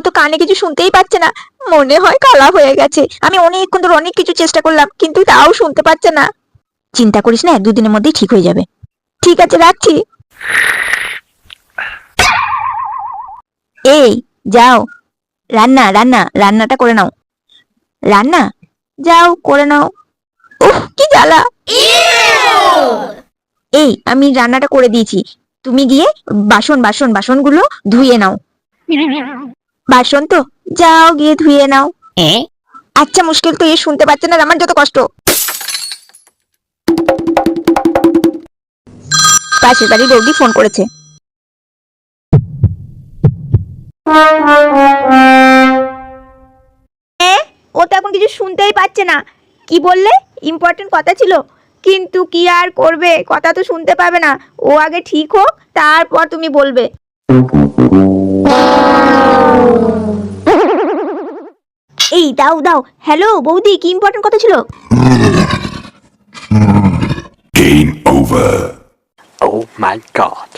তো কানে কিছু শুনতেই পাচ্ছে না, মনে হয় কালা হয়ে গেছে। আমি অনেকক্ষণ ধরে অনেক কিছু চেষ্টা করলাম, কিন্তু তাও শুনতে পাচ্ছে না। চিন্তা করিস না, 1-2 দিনের মধ্যেই ঠিক হয়ে যাবে। ঠিক আছে, রাখছি। এই, যাও, রান্নাটা করে নাও। রান্না, যাও করে নাও। উফ, কি জ্বালা। এই, আমি রান্নাটা করে দিয়েছি, তুমি গিয়ে বাসনগুলো ধুয়ে নাও। বাসন তো, যাও গিয়ে ধুয়ে নাও। আচ্ছা, মুশকিল তো এ শুনতে পাচ্ছে না, আমার যত কষ্ট। পাশের বাড়ির বৌদি ফোন করেছে। ও তো এখন কিছু শুনতেই পাচ্ছে না। কি বললে? ইম্পর্টেন্ট কথা ছিল, কিন্তু কি আর করবে, কথা তো শুনতে পাবে না। ও আগে ঠিক হোক, তারপর তুমি বলবে। এই দাও দাও। হ্যালো বৌদি, কি ইম্পর্টেন্ট কথা ছিল? Game over. Oh my god.